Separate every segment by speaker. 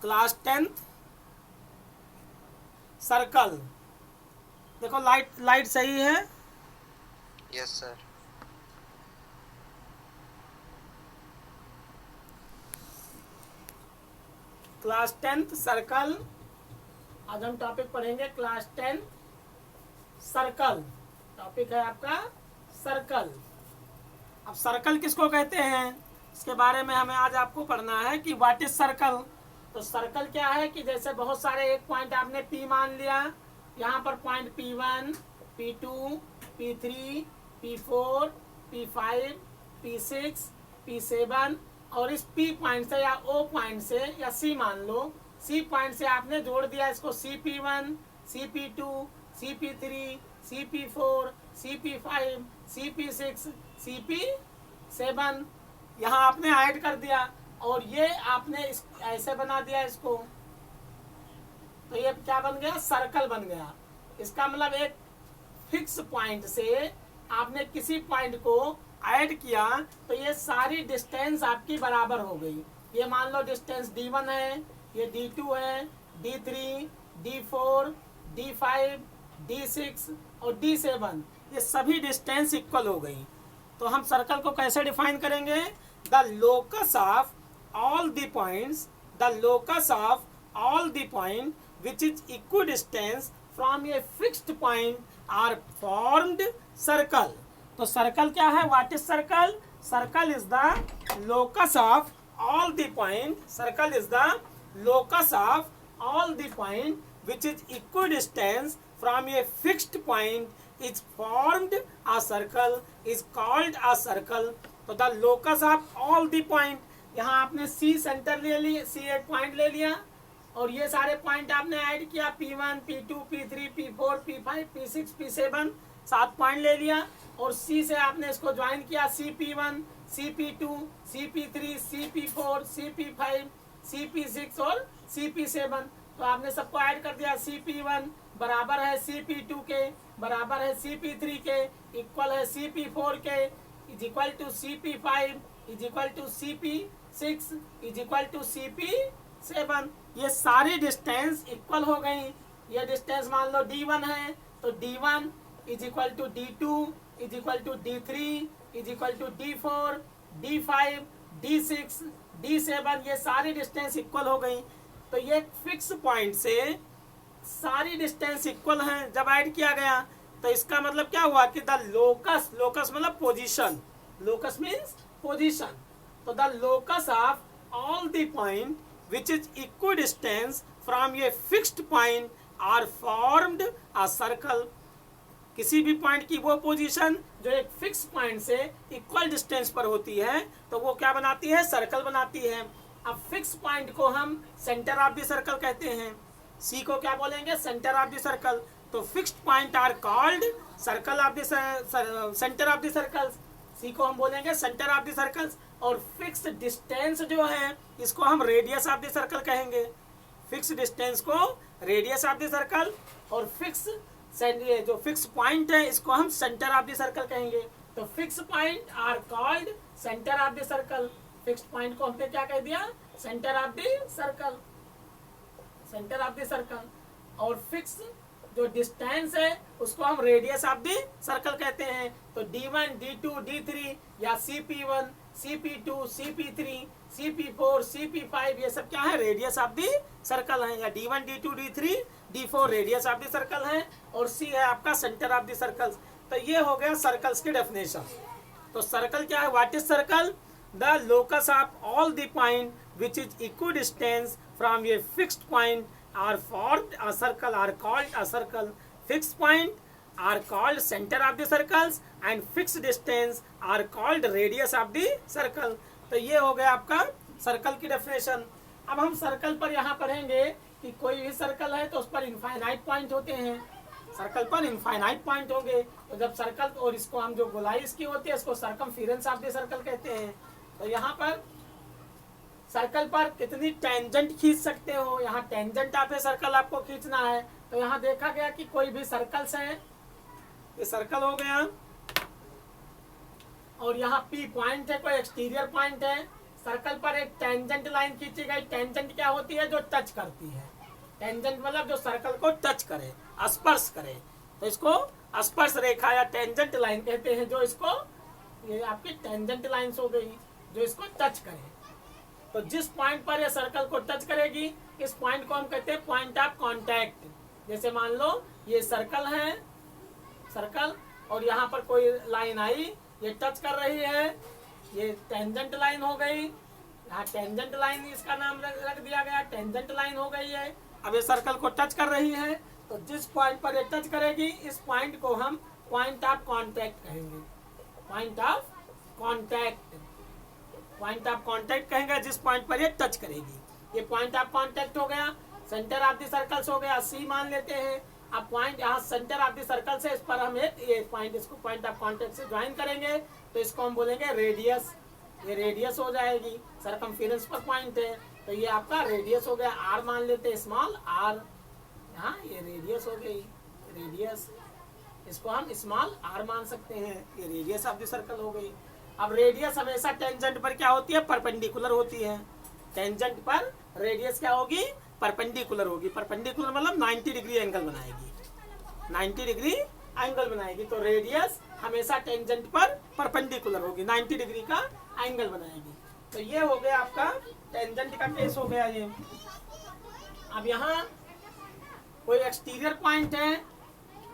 Speaker 1: Class 10th circle. देखो light सही है।
Speaker 2: Yes sir.
Speaker 1: Class 10th circle. आज हम टॉपिक पढ़ेंगे क्लास 10 सर्कल। टॉपिक है आपका सर्कल। अब सर्कल किसको कहते हैं इसके बारे में हमें आज आपको पढ़ना है कि व्हाट इज सर्कल। तो सर्कल क्या है कि जैसे बहुत सारे एक पॉइंट आपने P मान लिया, यहाँ पर point P1, P2, P3, P4, P5, P6, P7 और इस P पॉइंट से या O पॉइंट से या C मान लो, C पॉइंट से आपने जोड़ दिया इसको CP1, CP2, CP3, CP4, CP5, CP6, CP7 यहाँ आपने ऐड कर दिया और ये आपने ऐसे बना दिया इसको, तो ये क्या बन गया? सर्कल बन गया। इसका मतलब एक फिक्स पॉइंट से आपने किसी पॉइंट को ऐड किया तो ये सारी डिस्टेंस आपकी बराबर हो गई। ये मान लो डिस्टेंस D1 है, ये D2 है, D3, D4, D5, D6 और D7, ये सभी डिस्टेंस इक्वल हो गई। तो हम सर्कल को कैसे डिफाइन करेंगे? The locus of all the points, the locus of all the point which is equi distance from a fixed point are formed circle. तो सर्कल क्या है? What is circle? Circle is the locus of all the point, circle is the locus of all the point which is equidistant from a fixed point is formed a circle is called a circle। तो the locus of all the point, यहाँ आपने C centre ले लिया, C एक point ले लिया और ये सारे पॉइंट आपने ऐड किया P1, P2, P3, P4, P5, P6, P7, 7 point ले लिया और C से आपने इसको ज्वाइन किया CP1, CP2, CP3, CP4, CP5, CP6 और CP7। तो आपने सबको ऐड कर दिया। CP1 बराबर है CP2 के, बराबर है CP3 के, इक्वल है CP4 के, is equal to CP5, is equal to CP6, is equal to CP7। ये सारी डिस्टेंस इक्वल हो गई। ये डिस्टेंस मान लो D1 है तो D1 is equal to D2, is equal to D3, is equal to D4, D5, D6, D7, ये सारी डिस्टेंस इक्वल हो गई। तो ये फिक्स पॉइंट से सारी डिस्टेंस इक्वल हैं जब ऐड किया गया। तो इसका मतलब क्या हुआ कि द लोकस, लोकस मतलब पोजीशन, लोकस मीन्स पोजीशन। तो the locus of all the point which is equi distance from a fixed point are formed a circle. किसी भी पॉइंट की वो पोजीशन जो एक फिक्स पॉइंट से इक्वल डिस्टेंस पर होती है तो वो क्या बनाती है? सर्कल बनाती है। अब फिक्स पॉइंट को हम सेंटर ऑफ द सर्कल कहते हैं। सी को क्या बोलेंगे? Centre of the circle. तो fixed point are called circle of the centre of the circles. C को हम बोलेंगे सेंटर ऑफ द सर्कल्स। और फिक्स डिस्टेंस जो है इसको हम रेडियस ऑफ द सर्कल कहेंगे। फिक्स डिस्टेंस को रेडियस ऑफ द सर्कल और फिक्स जो फिक्स पॉइंट है इसको हम सेंटर ऑफ द सर्कल कहेंगे। तो fixed point are called centre of the circle. Fix point को हमने क्या कह दिया? Centre of the circle, centre of the circle. और फिक्स जो डिस्टेंस है उसको हम रेडियस ऑफ द सर्कल कहते हैं। तो D1, D2, D3 या CP1, CP2, CP3, CP4, CP5 ये सब क्या है? रेडियस ऑफ द सर्कल है। या D1, D2, D3, D4 radius of the circle है और C है आपका सेंटर ऑफ द सर्कल। तो ये हो गया सर्कल्स की डेफिनेशन। तो सर्कल क्या है? What is circle? The locus of all the point which is equi distance from a fixed point are formed a circle are called a circle। fixed point are called center of the circles and fixed distance are called radius of the circle। तो ये हो गया आपका circle की definition. अब हम circle पर यहाँ पढ़ेंगे कि कोई भी सर्कल है तो उस पर इनफाइनाइट पॉइंट होते हैं। सर्कल पर इनफाइनाइट पॉइंट होंगे तो जब सर्कल, और इसको हम जो गोलाई इसकी होती है इसको सर्कमफेरेंस ऑफ द सर्कल कहते हैं। तो यहाँ पर सर्कल पर कितनी टेंजेंट खींच सकते हो, यहाँ टेंजेंट ऑफ ए सर्कल आपको खींचना है। तो यहाँ देखा गया कि कोई भी सर्कल्स है, ये सर्कल हो गया और यहाँ P पॉइंट है, कोई एक्सटीरियर पॉइंट है, सर्कल पर एक टेंजेंट लाइन खींची गई। टेंजेंट क्या होती है? जो टच करती है। टेंजेंट मतलब जो सर्कल को टच करे, स्पर्श करे, तो इसको स्पर्श रेखा या टेंजेंट लाइन कहते हैं। जो इसको, ये आपकी टेंजेंट लाइन्स हो गई जो इसको टच करे। तो जिस पॉइंट पर ये सर्कल को टच करेगी, इस पॉइंट को हम कहते हैं पॉइंट ऑफ कांटेक्ट। जैसे मान लो ये सर्कल है, सर्कल, और यहाँ पर कोई लाइन आई, ये टच कर रही है, ये टेंजेंट लाइन हो गई। यहाँ टेंजेंट लाइन इसका नाम रख दिया गया, टेंजेंट लाइन हो गई है। अब ये सर्कल को टच कर रही है, तो जिस पॉइंट पर ये टच करेगी, इस पॉइंट को हम पॉइंट ऑफ कांटेक्ट कहेंगे। Point of contact, point of contact कहेंगे जिस पॉइंट पर ये टच करेगी। ये पॉइंट ऑफ कांटेक्ट हो गया। सेंटर ऑफ द सर्कल्स हो गया, सी मान लेते हैं। अब पॉइंट यहाँ सेंटर ऑफ द सर्कल से इस पर हम एक ये पॉइंट, इसको पॉइंट ऑफ कांटेक्ट से ज्वाइन करेंगे, तो इसको हम बोलेंगे रेडियस। ये रेडियस हो जाएगी, सरकमफेरेंस पर पॉइंट है, तो ये आपका रेडियस हो गया। आर मान लेते हैं, स्मॉल आर। यहाँ ये रेडियस हो गई, रेडियस, इसको हम स्मॉल आर मान सकते हैं। ये रेडियस ऑफ द सर्कल हो गई। अब रेडियस हमेशा टेंजेंट पर क्या होती है? परपेंडिकुलर होती है। टेंजेंट पर रेडियस क्या होगी? परपेंडिकुलर होगी। परपेंडिकुलर मतलब 90 डिग्री एंगल बनाएगी, 90 डिग्री एंगल बनाएगी। तो रेडियस हमेशा टेंजेंट पर परपेंडिकुलर होगी, 90 डिग्री का एंगल बनाएगी। तो ये हो गया आपका टेंजेंट का केस हो गया ये। अब यहाँ कोई एक्सटीरियर पॉइंट है,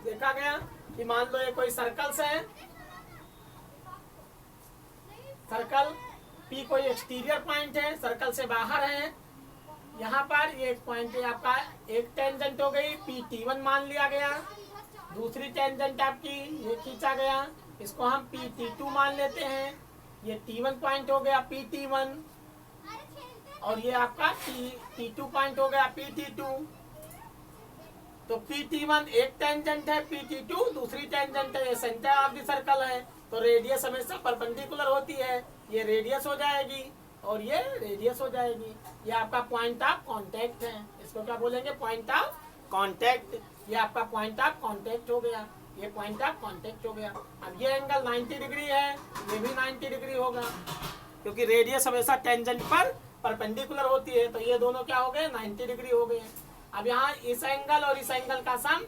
Speaker 1: देखा गया कि मान लो ये कोई सर्कल्स है, सर्कल P कोई एक्सटीरियर पॉइंट है, सर्कल से बाहर है। यहाँ पर ये एक पॉइंट है आपका, एक टेंजेंट हो गई, PT1 मान लिया गया। दूसरी टेंजेंट आपकी ये खींचा गया, इसको हम PT2 मान लेते हैं। ये T1 पॉइंट हो गया PT1, और ये आपका T2 पॉइंट हो गया PT2। तो PT1 एक टेंजेंट है, PT2 दूसरी टेंजेंट है, ये सेंटर ऑफ द सर्कल है। तो रेडियस हमेशा परपेंडिकुलर होती है, ये रेडियस हो जाएगी और ये रेडियस हो जाएगी। ये आपका पॉइंट ऑफ कांटेक्ट है, इसको क्या बोलेंगे? Point of contact. ये आपका पॉइंट ऑफ कांटेक्ट हो गया, ये पॉइंट ऑफ कांटेक्ट हो गया। अब ये एंगल 90 डिग्री है, ये भी 90 डिग्री होगा, क्योंकि रेडियस हमेशा टेंजेंट पर परपेंडिकुलर होती है। तो ये दोनों क्या हो गए? 90 डिग्री हो गए। अब यहाँ इस एंगल और इस एंगल का सम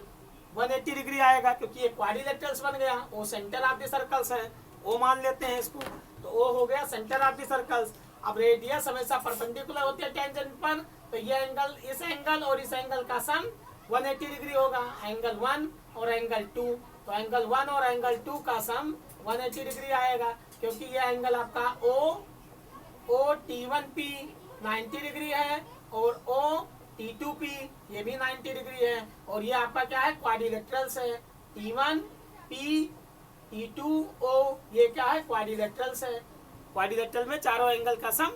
Speaker 1: 180 डिग्री आएगा, क्योंकि ये क्वाड्रिलेटरल्स बन गया। वो सेंटर ऑफ द सर्कल्स है, वो मान लेते हैं इसको, तो वो हो गया सेंटर ऑफ द सर्कल्स। अब रेडियस हमेशा परपेंडिकुलर होती है टेंजेंट पर, तो ये एंगल, इस एंगल और इस एंगल का सम 180 डिग्री होगा, एंगल 1 और एंगल 2। तो एंगल 1 और एंगल 2 का सम 180 डिग्री आएगा, क्योंकि ये एंगल आपका O T1P 90 डिग्री है, और O T2P ये भी 90 डिग्री है। और ये आपका क्या है? क्वाड्रिलेटरल्स है। T1P T2O ये क्या है? क्वाड्रिलेटरल्स है। क्वाड्रिलेटरल में चारों एंगल का सम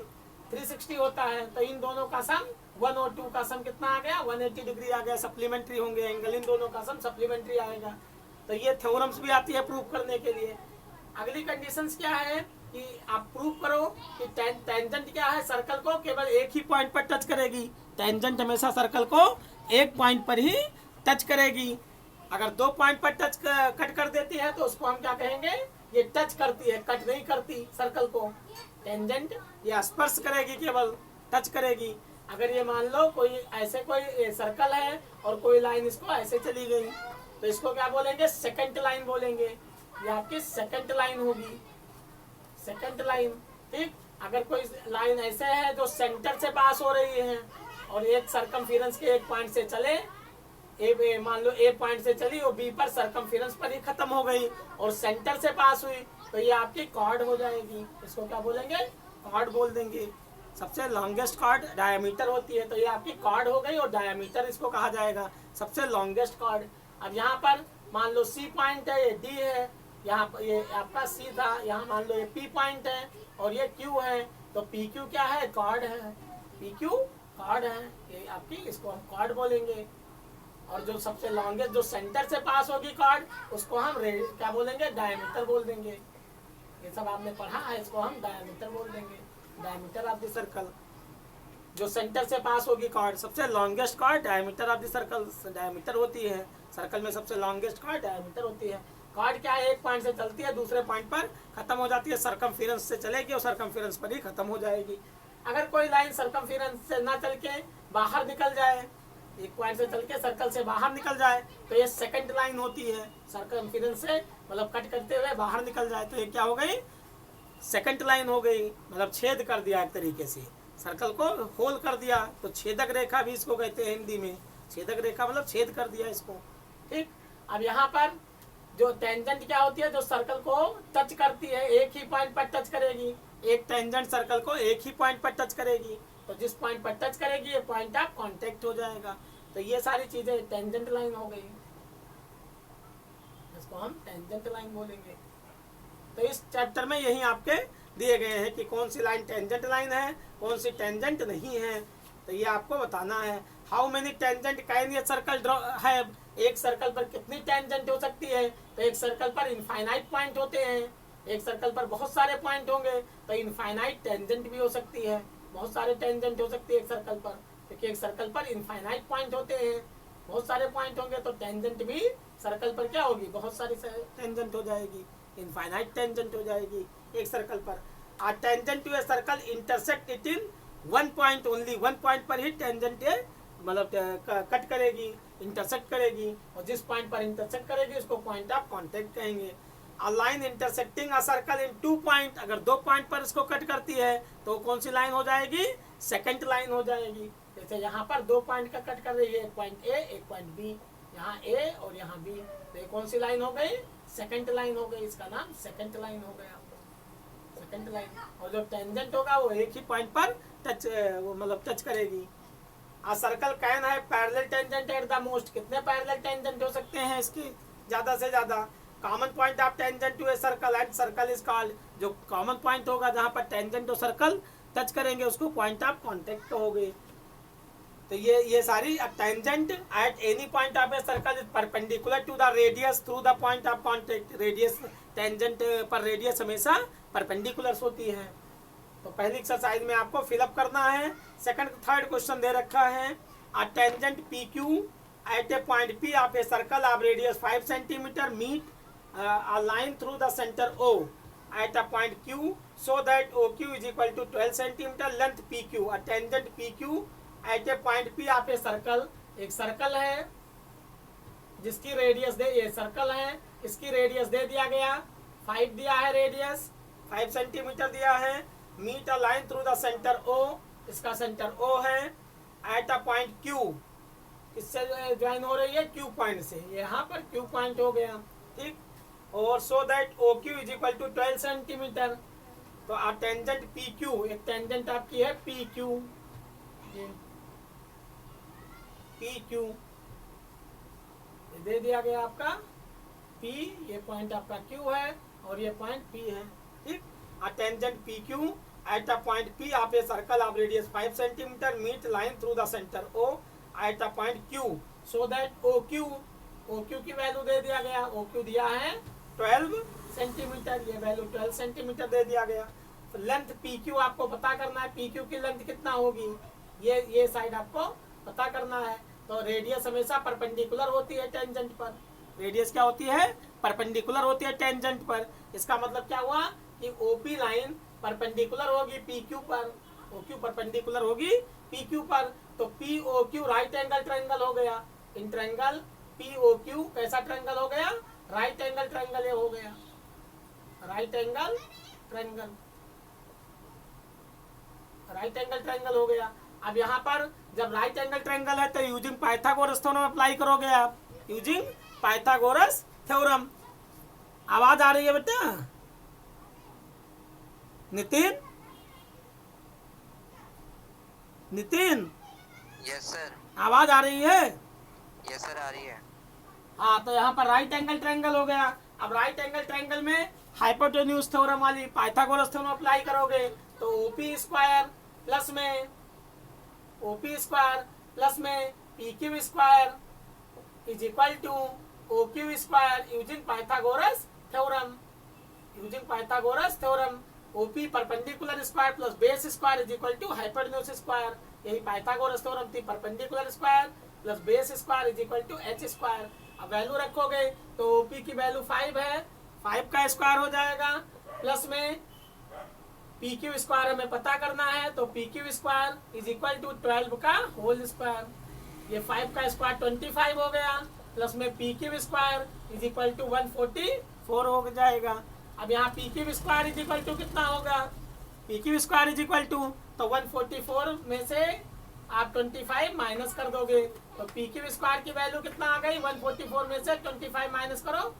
Speaker 1: 360 होता है, तो इन दोनों का सम 1 और 2 का सम कितना आ गया? 180 डिग्री आ गया। सप्लीमेंट्री होंगे एंगल, इन दोनों का सम सप्लीमेंट्री आएगा। तो ये थ्योरम्स भी आती है प्रूव करने के लिए। अगली कंडीशंस क्या है कि आप प्रूव करो कि टेंजेंट क्या है? सर्कल को केवल एक ही पॉइंट पर टच करेगी। टेंजेंट हमेशा सर्कल को एक पॉइंट पर ही टच करेगी। अगर 2 पॉइंट पर टच कट कर देती है तो उसको हम क्या कहेंगे? ये टच करती है, कट नहीं करती सर्कल को। टेंजेंट ये स्पर्श करेगी, केवल टच करेगी। अगर ये मान लो कोई ऐसे कोई सर्कल है और कोई लाइन इसको ऐसे चली गई, तो इसको क्या बोलेंगे? सेकंड लाइन बोलेंगे। ये आपकी सेकंड लाइन होगी, सेकंड लाइन। ठीक, अगर कोई लाइन ऐसे है जो सेंटर से पास हो रही है और एक सरकमफेरेंस के एक पॉइंट से चले, मान लो ए पॉइंट से चली और बी पर सरकमफेरेंस पर ही खत्म हो गई और सेंटर से पास हुई, तो ये आपकी कॉर्ड हो जाएगी। इसको क्या बोलेंगे? कॉर्ड बोल देंगे। सबसे लॉन्गेस्ट कॉर्ड डायमीटर होती है, तो ये आपकी कॉर्ड हो गई और डायमीटर इसको कहा जाएगा, सबसे लॉन्गेस्ट कॉर्ड। अब यहाँ पर मान लो सी पॉइंट है, ये डी है, यहाँ पर ये आपका सी था, यहाँ मान लो ये पी पॉइंट है और ये क्यू है, तो पी क्यू क्या है? कॉर्ड है। पी क्यू कॉर्ड है, ये आपकी, इसको हम कॉर्ड बोलेंगे। और जो सबसे लॉन्गेस्ट जो सेंटर से पास होगी कॉर्ड, उसको हम क्या बोलेंगे? डायमीटर बोल देंगे। ये सब आपने पढ़ा है, इसको हम डायमीटर बोल देंगे, डायमीटर ऑफ द सर्कल। जो सेंटर से पास होगी कॉर्ड, सबसे longest chord diameter of the circle, diameter होती है। सर्कल में सबसे लॉन्गेस्ट कॉर्ड डायमीटर होती है। कॉर्ड क्या है, एक पॉइंट से चलती है दूसरे पॉइंट पर खत्म हो जाती है, सरकमफेरेंस से चलेगी और सरकमफेरेंस पर ही खत्म हो जाएगी। अगर कोई लाइन सरकमफेरेंस से ना चल के बाहर निकल जाए, एक पॉइंट से चल के सर्कल से बाहर निकल जाए, तो ये सेकंड लाइन होती है। सरकमफेरेंस से मतलब कट करते हुए बाहर निकल जाए तो ये क्या हो गई, सेकंड लाइन हो गई, मतलब छेद कर दिया एक तरीके से, सर्कल को होल कर दिया। तो छेदक रेखा भी इसको कहते हैं हिंदी में, छेदक रेखा मतलब छेद कर दिया इसको। ठीक, अब यहाँ पर जो टेंजेंट क्या होती है, जो सर्कल को टच करती है, एक ही पॉइंट पर टच करेगी। एक टेंजेंट सर्कल को एक ही पॉइंट पर टच करेगी, तो जिस पॉइंट पर टच करेगी ये पॉइंट ऑफ कांटेक्ट हो जाएगा। तो ये सारी चीजें टेंजेंट लाइन हो गई, इसको हम टेंजेंट लाइन बोलेंगे। तो इस चैप्टर में यही आपके दिए गए हैं कि कौन सी लाइन टेंजेंट लाइन है, कौन सी टेंजेंट नहीं है, तो ये आपको बताना है। हाउ मेनी टेंजेंट कैन ये सर्कल ड्रॉ है, एक सर्कल पर कितनी टेंजेंट हो सकती है, तो एक सर्कल पर इनफाइनाइट पॉइंट होते हैं, एक सर्कल पर बहुत सारे पॉइंट होंगे तो इनफाइनाइट टेंजेंट भी हो सकती है, बहुत सारे टेंजेंट हो सकती है एक सर्कल पर, क्योंकि एक सर्कल पर इनफाइनाइट पॉइंट होते हैं, बहुत सारे पॉइंट होंगे तो टेंजेंट भी सर्कल पर क्या होगी, बहुत सारी टेंजेंट हो जाएगी, इनफाइनाइट टेंजेंट हो जाएगी एक सर्कल पर। A tangent to a circle intersect it in one point only, one point पर ही टेंजेंट मतलब कट करेगी, इंटरसेक्ट करेगी, और जिस पॉइंट पर इंटरसेक्ट करेगी उसको पॉइंट ऑफ कांटेक्ट कहेंगे। A line intersecting a circle in two point, अगर दो पॉइंट पर इसको कट करती है तो कौन सी लाइन हो जाएगी, सेकंड लाइन हो जाएगी। जैसे यहाँ पर दो पॉइंट का कट कर रही है, एक पॉइंट ए एक पॉइंट बी, यहाँ ए और यहाँ बी, तो ये कौन सी लाइन हो गई, सेकंड लाइन हो गई, इसका नाम सेकंड लाइन हो गया, सेकंड लाइन। और जो टेंजेंट होगा वो एक ही पॉइंट पर टच मतलब टच करेगी। आ सर्कल कैन है parallel tangent at the most, कितने पैरेलल टेंजेंट हो सकते हैं इसके, ज्यादा से ज्यादा। Common point of tangent to a circle and circle is called, जो कॉमन पॉइंट होगा जहां पर टेंजेंट और सर्कल टच करेंगे उसको पॉइंट ऑफ कांटेक्ट कहोगे। तो ये सारी tangent at any point of a circle is perpendicular to the radius through the point of contact, radius tangent पर रेडियस हमेशा परपेंडिकुलर होती है। तो पहली एक्सरसाइज में आपको फिलअप करना है। सेकंड थर्ड क्वेश्चन दे रखा है, a tangent P Q at a point P of a circle of radius 5 centimetre meet a line through the center O at a point Q so that OQ is equal to 12 centimeter length PQ, a tangent PQ at a point P of a circle, एक circle है जिसकी radius दे, ये circle है इसकी radius दे दिया गया 5 दिया है, रेडियस 5 सेंटीमीटर दिया है, meet a line through the centre O, इसका सेंटर O है, एट अ पॉइंट Q, इससे ज्वाइन हो रही है Q पॉइंट से, यहाँ पर Q पॉइंट हो गया, ठीक। और so that OQ is equal to 12 centimetre. तो आ टेंजेंट PQ, एक टेंजेंट आपकी है PQ, PQ दे दिया गया आपका P, ये पॉइंट आपका Q है और ये पॉइंट P है, ठीक। A tangent PQ at a point P of a circle of radius 5 centimetre meet line through the centre O at a point Q so that OQ की value दे दिया गया, OQ दिया है 12 सेंटीमीटर, ये value 12 centimetre दे दिया गया। तो लेंथ PQ आपको पता करना है, PQ की लेंथ कितना होगी, ये साइड आपको पता करना है। तो रेडियस हमेशा परपेंडिकुलर होती है टेंजेंट पर, रेडियस क्या होती है, परपेंडिकुलर होती है टेंजेंट पर। इसका मतलब क्या हुआ कि OP लाइन परपेंडिकुलर होगी PQ पर, OQ परपेंडिकुलर होगी PQ पर, तो POQ राइट एंगल ट्रायंगल हो गया। इन ट्रायंगल POQ कैसा ट्रायंगल हो गया, राइट एंगल ट्रायंगल हो गया, right angle triangle, right angle triangle हो गया। अब यहाँ पर जब राइट एंगल ट्रायंगल है तो यूजिंग पाइथागोरस थ्योरम अप्लाई करोगे आप, यूजिंग पाइथागोरस थ्योरम। आवाज आ रही है बेटा नितिन, नितिन
Speaker 2: यस सर,
Speaker 1: आवाज आ रही है,
Speaker 2: यस सर आ रही है।
Speaker 1: हाँ, तो यहाँ पर राइट एंगल ट्रायंगल हो गया। अब राइट एंगल ट्रायंगल में हाइपोटेन्यूज थ्योरम वाली पाइथागोरस थ्योरम अप्लाई करोगे तो OP स्क्वायर प्लस में PQ square is equal to OQ square using Pythagoras theorem, using Pythagoras theorem. OP perpendicular square plus base square is equal to hypotenuse square, यही Pythagoras theorem थी, perpendicular square plus base square is equal to H square. अब value रखोगे तो OP की value 5 है, 5 का square हो जाएगा, प्लस में पी क्यू स्क्वायर हमें पता करना है, तो P Q square is equal to 12 का होल स्क्वायर, ये 5 का स्क्वायर 25 हो गया, प्लस में P Q square is equal to 144 हो जाएगा। अब यहाँ P Q square is equal to कितना होगा, P Q square is equal to, तो 144 में से आप 25 माइनस कर दोगे, तो पी क्यू स्क्वायर की वैल्यू कितना आ गई, 144 में से 25 माइनस करो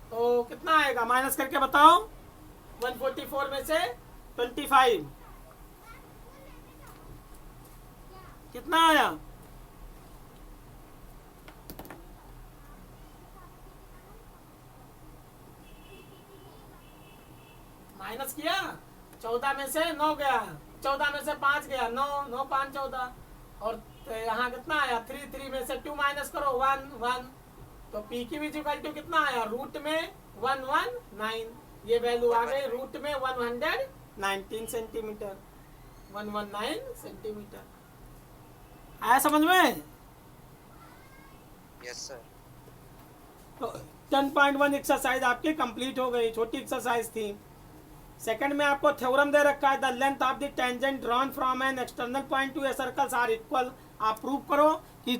Speaker 1: तो कितना आएगा, माइनस करके बताओ, 144 में से 25 कितना आया, माइनस किया, 14 में से 9 गया, 14 में से 5 गया, 9 9 5 14, और यहाँ कितना आया, 3 3 में से 2 माइनस करो 1 1, तो पी क्यू इक्वल टू कितना आया, रूट में 119, ये वैल्यू आ गई रूट में 119 सेंटीमीटर, 119 सेंटीमीटर। आया समझ में?
Speaker 2: Yes sir.
Speaker 1: तो 10.1 एक्सरसाइज आपकी कंप्लीट हो गई, छोटी एक्सरसाइज थी। सेकंड में आपको थ्योरम दे रखा है, the length of the tangent drawn from an external point to a circles are equal. आप प्रूव करो कि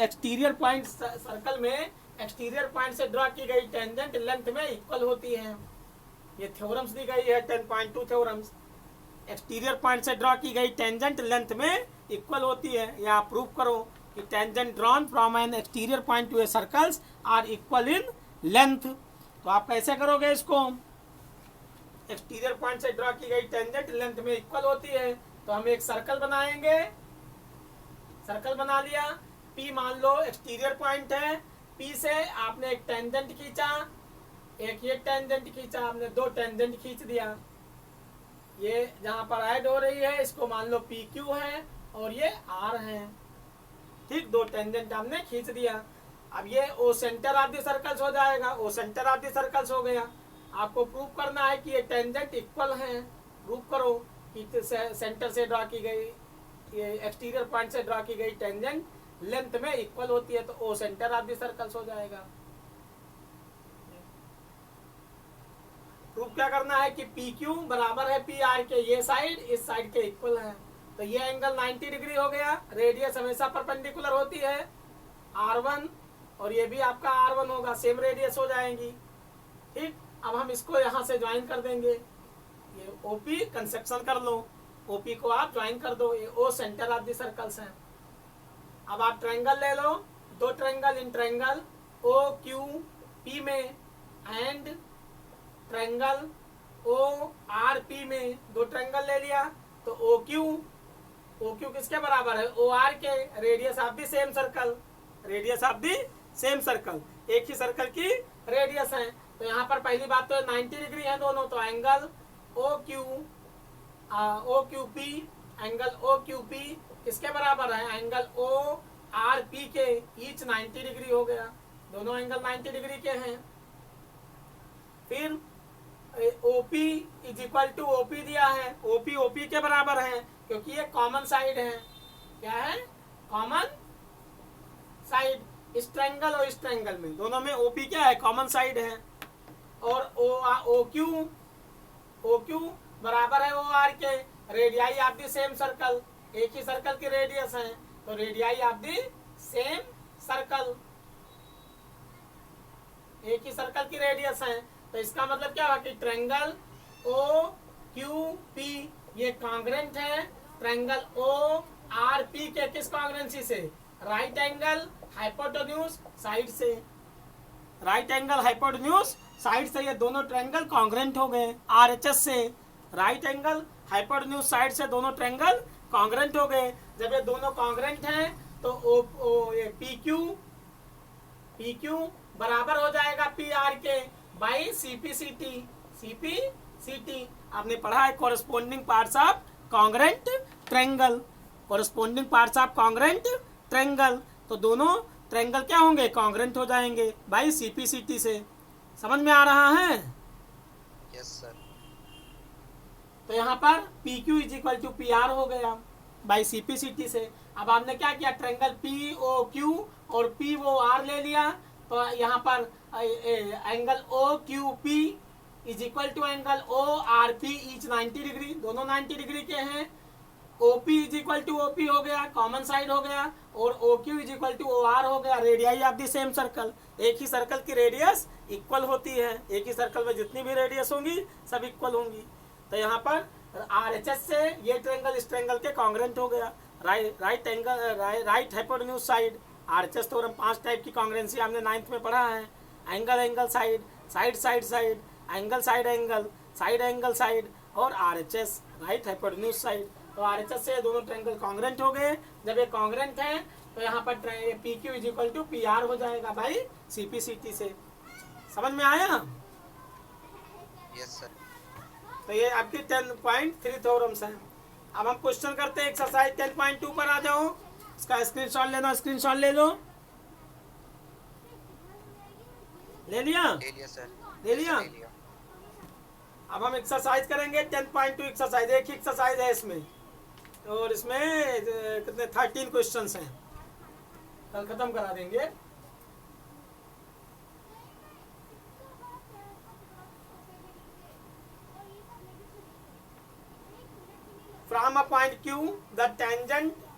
Speaker 1: एक्सटीरियर पॉइंट सर्कल में एक्सटीरियर पॉइंट से ड्रॉ की गई टेंजेंट लेंथ में इक्वल होती है। ये थ्योरम्स दी गई है 10.2 थ्योरम्स, एक्सटीरियर पॉइंट से ड्रॉ की गई टेंजेंट लेंथ में इक्वल होती है। या आप प्रूव करो कि tangent drawn from an exterior point to a circles are equal in length. तो आप कैसे करोगे इसको, एक्सटीरियर पॉइंट से ड्रॉ की गई टेंजेंट लेंथ में इक्वल होती है, तो हम एक सर्कल बनाएंगे, सर्कल बना लिया, P मान लो एक्सटीरियर पॉइंट है, P से आपने एक टेंजेंट खींचा, एक ये टेंजेंट खींचा, आपने 2 टेंजेंट खींच दिया, ये जहां पर ऐड हो रही है इसको मान लो PQ है और ये R है, ठीक, 2 टेंजेंट हमने खींच दिया। अब ये ओ सेंटर ऑफ द सर्कल्स हो जाएगा, ओ सेंटर ऑफ द सर्कल्स हो गया। आपको प्रूव करना है कि ये टेंजेंट इक्वल हैं, प्रूव करो कि सेंटर से ड्रॉ की गई, ये एक्सटीरियर पॉइंट से ड्रॉ की गई टेंजेंट लेंथ में इक्वल होती है, तो ओ सेंटर ऑफ द सर्कल्स हो जाएगा। प्रूव क्या करना है कि पी क्यू बराबर है पी आर के, ये साइड इस साइड के इक्वल है, तो ये एंगल 90 डिग्री हो गया, रेडियस हमेशा परपेंडिकुलर होती है R1, और ये भी आपका R1 होगा, सेम रेडियस हो जाएंगी, ठीक। अब हम इसको यहाँ से ज्वाइन कर देंगे, ये OP कंस्ट्रक्शन कर लो, OP को आप ज्वाइन कर दो, ये O centre of the circles है। अब आप ट्रायंगल ले लो, 2 ट्रायंगल इन ट्रायंगल OQP में एंड ट्रायंगल ORP में, 2 ट्रायंगल ले लिया, तो OQ किसके बराबर है, OR के, radius of the same circle, radius of the same circle, एक ही सर्कल की रेडियस है। तो यहाँ पर पहली बात तो 90 डिग्री है दोनों, तो एंगल OQP, एंगल OQP किसके बराबर है, एंगल ORP के, ईच 90 डिग्री हो गया, दोनों एंगल 90 डिग्री के हैं। फिर OP is equal to OP दिया है, OP के बराबर है क्योंकि ये कॉमन साइड है, क्या है, कॉमन साइड, इस ट्रायंगल और इस ट्रायंगल में दोनों में OP क्या है, कॉमन साइड है। और OQ बराबर है OR के, radii of the same circle, एक ही सर्कल की रेडियस है, तो radii of the same circle, एक ही सर्कल की रेडियस है, तो इसका मतलब क्या हुआ कि ट्रायंगल OQP ये कॉन्ग्रेंट है ट्रायंगल ORP के, किस कॉन्ग्रेंसी से, राइट एंगल हाइपोटेन्यूज साइड से, राइट एंगल हाइपोटेन्यूज साइड से ये दोनों ट्रायंगल कॉन्ग्रेंट हो गए, RHS से राइट एंगल हाइपोटेन्यूज साइड से दोनों ट्रायंगल कॉन्ग्रेंट हो गए। जब ये दोनों कॉन्ग्रेंट हैं तो ये PQ बराबर हो जाएगा PR के बाई CPCT, आपने पढ़ा है corresponding parts of congruent triangle, corresponding parts of congruent triangle, तो दोनों ट्रायंगल क्या होंगे, कॉन्ग्रेंट हो जाएंगे बाई CPCT से। समझ में आ रहा है?
Speaker 2: Yes sir.
Speaker 1: तो यहाँ पर PQ is equal to PR हो गया बाई CPCT से। अब आपने क्या किया, ट्रायंगल POQ और POR ले लिया, तो यहाँ पर angle O Q P is equal to angle O R P each 90 degree, दोनों 90 डिग्री के हैं। OP is equal to OP हो गया, कॉमन साइड हो गया, और OQ is equal to OR हो गया, radii of the same circle. एक ही सर्कल की रेडियस इक्वल होती है, एक ही सर्कल में जितनी भी रेडियस होंगी सब इक्वल होंगी। तो यहाँ पर RHS से ये ट्रेंगल इस ट्रेंगल के कॉन्ग्रेंट हो गया। Right hypotenuse side, RHS theorem 5 type की कॉन्ग्रेंसी हमने 9th में पढ़ा है। Angle angle side, side side side, angle side angle, side angle side, और RHS राइट हाइपोटेन्यूज साइड। तो RHS से दोनों ट्रायंगल कॉन्ग्रेंट हो गए। जब ये कॉन्ग्रेंट है तो यहाँ पर PQ is equal to PR हो जाएगा भाई CP/CT से। समझ में आया?
Speaker 2: Yes sir.
Speaker 1: तो ये आपकी 10.3 थ्योरम्स हैं। अब हम क्वेश्चन करते हैं, एक्सरसाइज 10.2 पर आ जाओ। इसका स्क्रीनशॉट लेना, स्क्रीनशॉट ले लो। ले लिया?
Speaker 2: ले लिया सर।
Speaker 1: ले लिया?
Speaker 2: ले लिया।
Speaker 1: अब हम एक्सरसाइज करेंगे 10.2 एक्सरसाइज। एक ही एक्सरसाइज है इसमें, और इसमें कितने 13 क्वेश्चंस हैं, कल खत्म करा देंगे। From a point Q,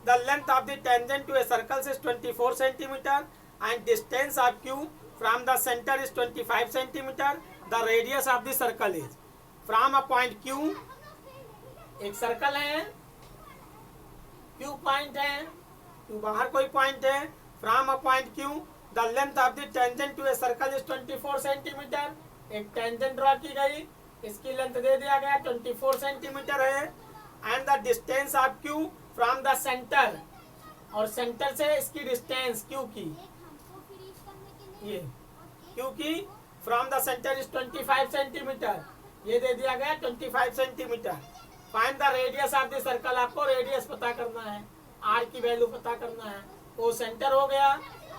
Speaker 1: the length of the tangent to a circle is 24 centimeter and distance of Q from the center is 25 centimeter. The radius of the circle is from a point Q, एक circle है, Q point है, Q बाहर कोई point है। From a point Q, the length of the tangent to a circle is 24 centimeter. एक tangent draw की गई, इसकी लेंथ दे दिया गया 24 सेंटीमीटर है। And the distance of Q from the centre, और सेंटर से इसकी डिस्टेंस Q की, ये Q की from the centre is 25 centimetre, ये दे दिया गया 25 centimetre. Find the radius of the circle, आपको रेडियस पता करना है, R की वैल्यू पता करना है। वो सेंटर हो गया,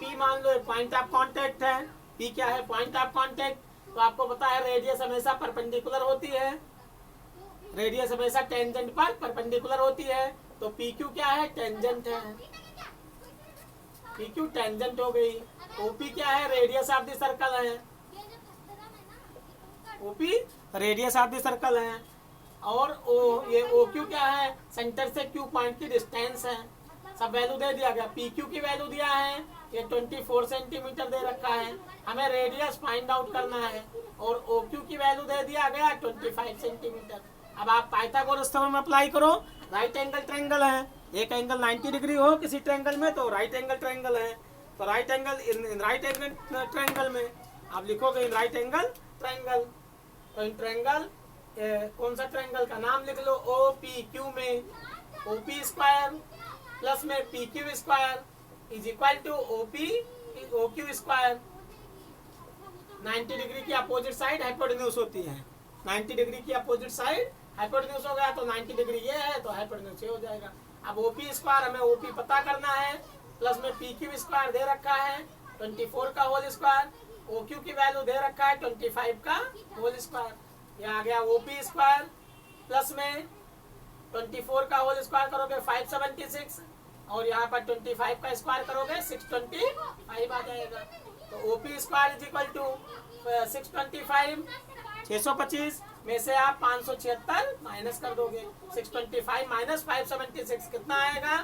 Speaker 1: P मान लो पॉइंट ऑफ कांटेक्ट है। P क्या है? Point of contact. तो आपको पता है रेडियस हमेशा परपेंडिकुलर होती है, रेडियस हमेशा टेंजेंट पर परपेंडिकुलर होती है। तो PQ क्या है? टेंजेंट है, PQ टेंजेंट हो गई। OP क्या है? रेडियस ऑफ द सर्कल है, OP radius of the circle है। और ये OQ क्या है? सेंटर से Q पॉइंट की डिस्टेंस है। सब वैल्यू दे दिया गया। PQ की वैल्यू दिया है, ये 24 सेंटीमीटर दे रखा है, हमें रेडियस फाइंड आउट करना है। और OQ की वैल्यू दे दिया गया 25 सेंटीमीटर। अब आप पाइथागोरस थ्योरम अप्लाई करो। राइट एंगल ट्रायंगल है, एक एंगल 90 डिग्री हो किसी ट्रायंगल में तो राइट एंगल ट्रायंगल है। तो right angle in right angle triangle में आप लिखोगे इन राइट एंगल ट्रायंगल। तो इन ट्रायंगल कौन सा ट्रायंगल का नाम लिख लो, OPQ में OP स्क्वायर प्लस में PQ square is equal to OQ square. 90 degree की अपोजिट साइड हाइपोटेन्यूज होती है, 90 डिग्री की अपोजिट साइड हाइपोटेन्यूज हो गया, तो 90 डिग्री ये है तो हाइपोटेन्यूज ये हो जाएगा। अब OP स्क्वायर, हमें OP पता करना है, प्लस में PQ स्क्वायर दे रखा है 24 का होल स्क्वायर, OQ की वैल्यू दे रखा है 25 का होल स्क्वायर। ये आ गया OP स्क्वायर प्लस में 24 का होल स्क्वायर करोगे 576, और यहाँ पर 25 का स्क्वायर करोगे 625 आ जाएगा। तो OP square is equal to 625, 625 में से आप 576 माइनस कर दोगे। 625 माइनस 576 कितना आएगा?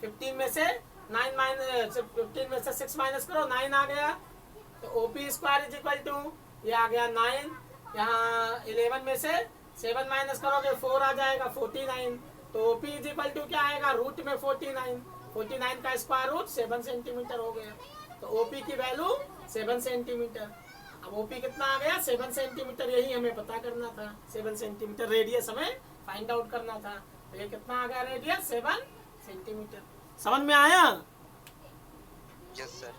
Speaker 1: 15 में से 9 माइनस 15 में से 6 माइनस करो, 9 आ गया। तो OP square is equal to ये आ गया 9, यहाँ 11 में से 7 माइनस करोगे 4 आ जाएगा 49। तो OP इज इक्वल टू क्या आएगा? रूट में 49, 49 का स्क्वायर रूट 7 सेंटीमीटर हो गया। तो OP की वैल्यू 7 सेंटीमीटर। अब OP कितना आ गया? 7 सेंटीमीटर, यही हमें पता करना था। 7 सेंटीमीटर रेडियस हमें फाइंड आउट करना था। तो ये कितना आ गया रेडियस? 7 सेंटीमीटर। समझ में आया?
Speaker 2: Yes sir.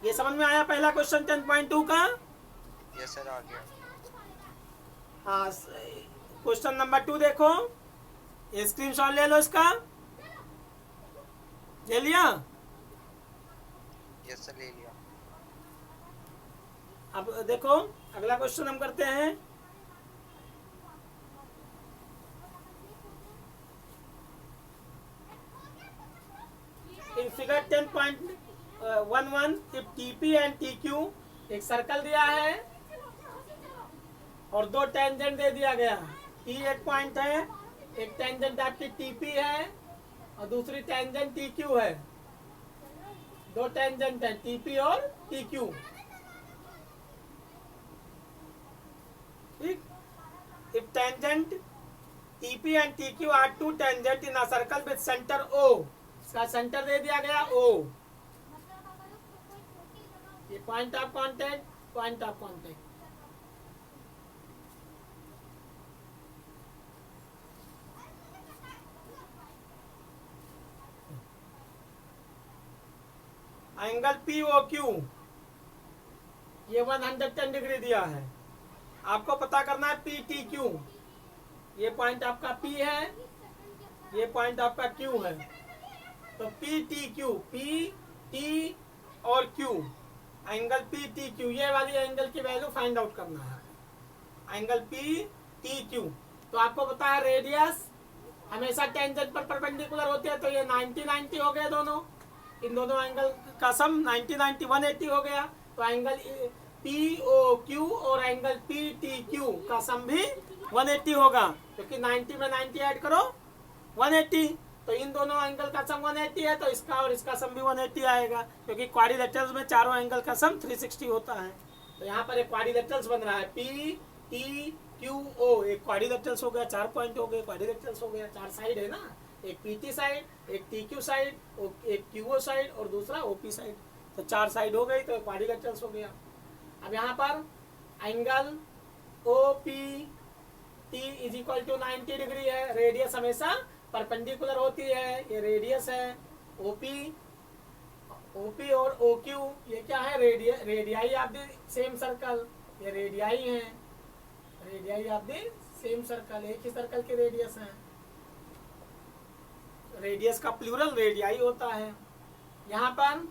Speaker 1: ये समझ में आया पहला क्वेश्चन 10.2 का?
Speaker 2: यस सर, आ गया।
Speaker 1: हाँ, क्वेश्चन नंबर 2 देखो, ये स्क्रीनशॉट ले लो इसका। ले लिया?
Speaker 2: यस सर, ले लिया।
Speaker 1: अब देखो अगला क्वेश्चन हम करते हैं। In figure 1 if TP and TQ, एक सर्कल दिया है और दो टेंजेंट दे दिया गया। T एक पॉइंट है, एक टेंजेंट आपकी TP है और दूसरी टेंजेंट TQ है। दो टेंजेंट है TP और TQ। ठीक, if tangent TP and TQ are two tangent in a circle with centre O, इसका सेंटर दे दिया गया O। ये point of contact, point of contact. Angle POQ ये 110 डिग्री दिया है। आपको पता करना है PTQ, ये पॉइंट आपका P है, ये पॉइंट आपका Q है। तो PTQ, P T और Q, एंगल PTQ, ये वाली एंगल की वैल्यू फाइंड आउट करना है। एंगल PTQ, तो आपको पता है रेडियस हमेशा टेंजेंट पर परपेंडिकुलर होती है, तो ये 90-90 हो गए दोनों। इन दोनों एंगल का सम 90-90 180 हो गया। तो एंगल POQ और एंगल PTQ का सम भी 180 होगा, क्योंकि 90 में 90 ऐड करो 180। तो इन दोनों एंगल का सम 180 है, तो इसका और इसका सम भी 180 आएगा, क्योंकि क्वाड्रिलेटरल्स में चारों एंगल का सम 360 होता है। तो यहाँ पर एक क्वाड्रिलेटरल्स बन रहा है PTQO, एक क्वाड्रिलेटरल्स हो गया, 4 पॉइंट हो गए, क्वाड्रिलेटरल्स हो गया, 4 साइड है ना, एक PT साइड, एक TQ साइड, एक QO साइड और दूसरा OP साइड। तो 4 साइड हो गई, तो क्वाड्रिलेटरल्स हो गया। अब यहाँ पर angle OPT is equal to 90 degree है। रेडियस हमेशा परपेंडिकुलर होती है, ये रेडियस है। OP और OQ ये क्या है, radii of the same circle, ये रेडियाई है, radii of the same circle, एक ही सर्कल के रेडियस है। रेडियस का प्लूरल रेडियाई होता है। यहाँ पर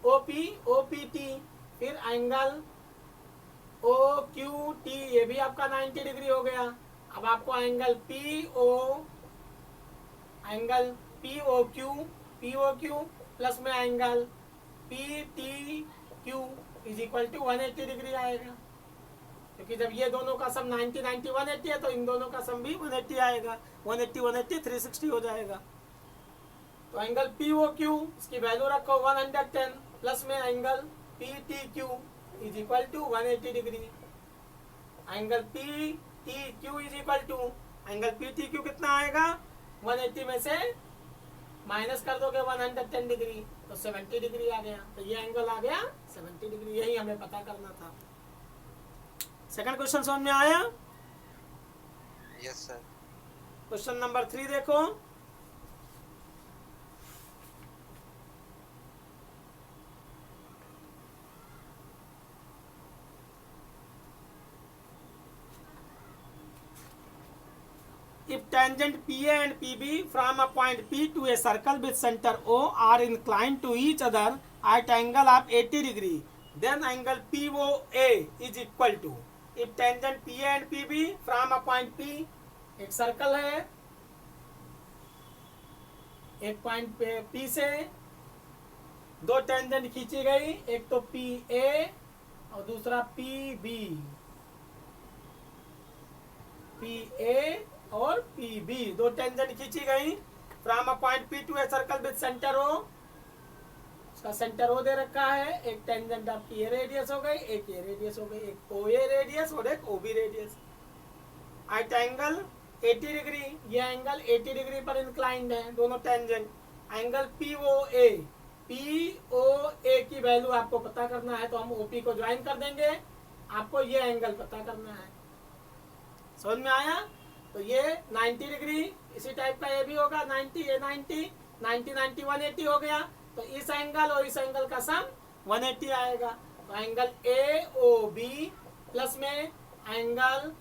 Speaker 1: OPT, फिर एंगल OQT, ये भी आपका 90 डिग्री हो गया। अब आपको एंगल POQ प्लस में angle PTQ is equal to 180 degree आएगा, क्योंकि जब ये दोनों का सम 90-90 180 है, तो इन दोनों का सम भी 180 आएगा। 180 360 हो जाएगा। तो एंगल POQ इसकी वैल्यू रखो 110 प्लस में angle PTQ is equal to 180 degree. Angle PTQ is equal to, angle PTQ कितना आएगा, 180 में से माइनस कर दोगे 110 डिग्री, तो 70 डिग्री आ गया। तो ये एंगल आ गया 70 डिग्री, यही हमें पता करना था। सेकंड क्वेश्चन समझ में आया?
Speaker 2: Yes sir.
Speaker 1: क्वेश्चन नंबर 3 देखो। If tangent PA and PB from a point P to a circle with center O are inclined to each other at angle of 80 degree, then angle POA is equal to, if tangent PA and PB from a point P, एक circle है, एक point P से दो tangent खींची गई, एक तो PA और दूसरा PB, PA और PB, दो टेंजेंट खींची गई from a point P to a circle with centre O। उसका सेंटर O दे रखा है। एक टेंजेंट आपकी ये रेडियस हो गई, एक ये रेडियस हो गई, एक OA रेडियस और एक OB radius. At angle 80 degree, ये एंगल 80 डिग्री पर इंक्लाइंड है दोनों टेंजेंट। एंगल POA की वैल्यू आपको पता करना है, तो हम OP को ज्वाइन कर देंगे। आपको ये एंगल पता करना है। समझ में आया? तो ये 90 डिग्री, इसी टाइप का ये भी होगा 90, ये 90 180 हो गया। तो इस एंगल और इस एंगल का सम 180 आएगा। तो एंगल AOB प्लस में angle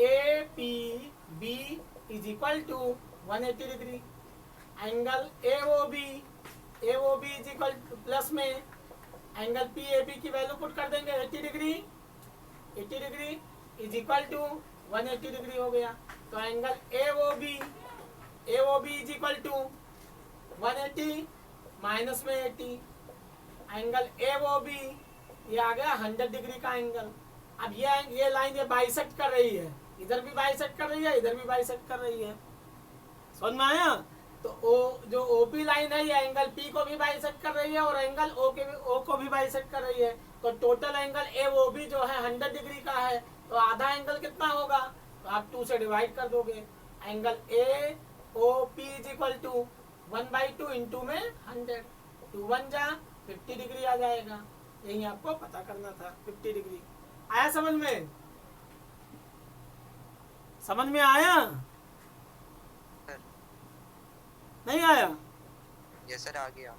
Speaker 1: APB is equal to 180 degree. Angle AOB is equal to plus में एंगल PAB की वैल्यू पुट कर देंगे 80 degree is equal to 180 degree हो गया। तो angle AOB is equal to 180 minus में 80। एंगल ए वो बी, ये आ गया 100 डिग्री का एंगल। अब ये लाइन ये बाइसेक्ट कर रही है, इधर भी बाइसेक्ट कर रही है, इधर भी बाइसेक्ट कर रही है। समझ में आया? तो ओ जो ओपी लाइन है ये एंगल पी को भी बाइसेक्ट कर रही है और एंगल ओ को भी बाइसेक्ट कर रही है। तो टोटल एंगल ए वो बी जो है 100 डिग्री का है, तो आधा एंगल कितना होगा? तो आप 2 से डिवाइड कर दोगे। Angle A O P is equal to 1/2 into में 100, 2 1 जा 50 डिग्री आ जाएगा। यही आपको पता करना था, 50 डिग्री। आया समझ में? समझ में आया?
Speaker 2: सर
Speaker 1: नहीं आया?
Speaker 2: यस सर आ गया।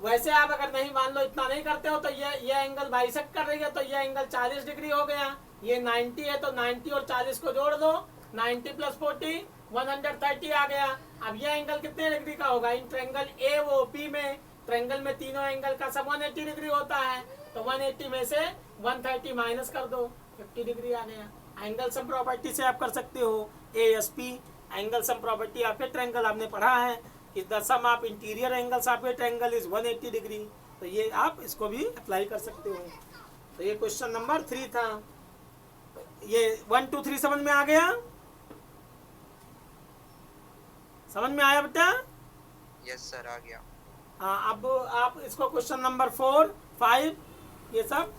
Speaker 1: वैसे आप अगर नहीं मान लो इतना नहीं करते हो तो ये एंगल बाइसेक्ट कर रही है, तो ये एंगल 40 डिग्री हो गया। ये 90 है तो 90 और 40 को जोड़ दो, 90 प्लस 40 130 आ गया। अब ये एंगल कितने डिग्री का होगा? In triangle A O P में, ट्रायंगल में तीनों एंगल का सब 180 डिग्री होता है, तो 180 में से 130 माइनस कर दो, 50 डिग्री आ गया। एंगल सम प्रॉपर्टी से आप कर सकते हो, A S P angle sum property आपके ट्रायंगल आपने पढ़ा है। Is the sum of interior angles of a triangle is 180 degree. तो ये आप इसको भी अप्लाई कर सकते हो। तो ये क्वेश्चन नंबर 3 था। ये 1 2 3 समझ में आ गया? समझ में आया बेटा?
Speaker 2: यस सर आ गया।
Speaker 1: हाँ, अब आप इसको क्वेश्चन नंबर 4 5 ये सब